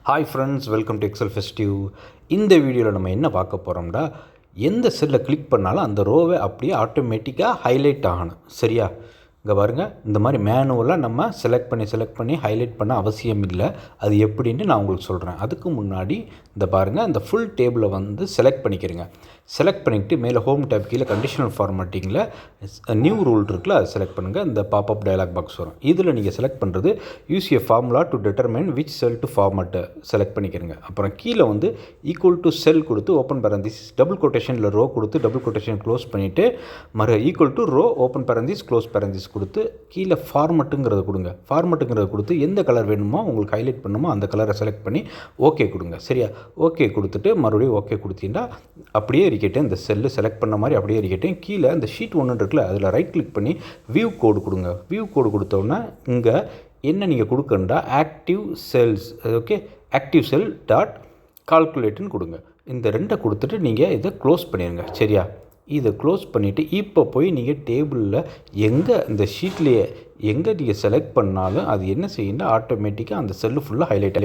Hi friends, welcome to Excel festive. இந்த வீடியோவில் நம்ம என்ன பார்க்க போகிறோம்னா, எந்த செல்லை கிளிக் பண்ணாலும் அந்த ரோவை அப்படியே ஆட்டோமேட்டிக்காக ஹைலைட் ஆகணும். சரியா? இங்கே பாருங்கள், இந்த மாதிரி மேனுவலாக நம்ம செலக்ட் பண்ணி ஹைலைட் பண்ண அவசியம் இல்லை. அது எப்படின்னு நான் உங்களுக்கு சொல்கிறேன். அதுக்கு முன்னாடி இந்த பாருங்கள், இந்த ஃபுல் டேபிளை செலக்ட் பண்ணிக்கிறேங்க. செலக்ட் பண்ணிவிட்டு மேலே ஹோம் டேப் கீழே கண்டிஷனல் ஃபார்மேட்டிங்கில் நியூ ரூல் இருக்குல்ல, அதை செலக்ட் பண்ணுங்கள். இந்த பாப்அப் டயலாக் பாக்ஸ் வரும். இதில் நீங்கள் செலக்ட் பண்ணுறது use a formula to determine which cell to ஃபார்மேட்டை செலக்ட் பண்ணிக்கிறேங்க. அப்புறம் கீழே ஈக்குவல் டு செல் கொடுத்து ஓப்பன் பேரந்திஸ் டபுள் கொட்டேஷனில் ரோ கொடுத்து டபுள் கொட்டேஷன் க்ளோஸ் பண்ணிவிட்டு equal to row open parenthesis close parenthesis கொடுத்து கீழே ஃபார்மட்டுங்கிறத கொடுங்க. ஃபார்மட்டுங்கிறத கொடுத்து எந்த கலர் வேணுமோ உங்களுக்கு ஹைலைட் பண்ணுமோ அந்த கலரை செலக்ட் பண்ணி ஓகே கொடுங்க. சரியா? ஓகே கொடுத்துட்டு மறுபடியும் ஓகே கொடுத்தீங்கன்னா அப்படியே இருக்கட்டும். இந்த செல்லு செலக்ட் பண்ண மாதிரி அப்படியே இருக்கட்டும். கீழே இந்த ஷீட் ஒன்று இருக்குல்ல, அதில் ரைட் கிளிக் பண்ணி வியூ கோடு கொடுங்க. வியூ கோடு கொடுத்தோன்னா இங்கே என்ன நீங்கள் கொடுக்கணுண்டா ஆக்டிவ் செல்ஸ், ஓகே, ஆக்டிவ் செல் டாட் கால்குலேட்டுன்னு கொடுங்க. இந்த ரெண்டை கொடுத்துட்டு நீங்கள் இதை க்ளோஸ் பண்ணிடுங்க. சரியா? இதை க்ளோஸ் பண்ணிவிட்டு இப்போ போய் நீங்கள் டேபிளில் எங்கே இந்த ஷீட்லேயே எங்கே நீங்கள் செலக்ட் பண்ணாலும் அது என்ன செய்யணும்னா ஆட்டோமேட்டிக்காக அந்த செல்லு ஃபுல்லாக ஹைலைட்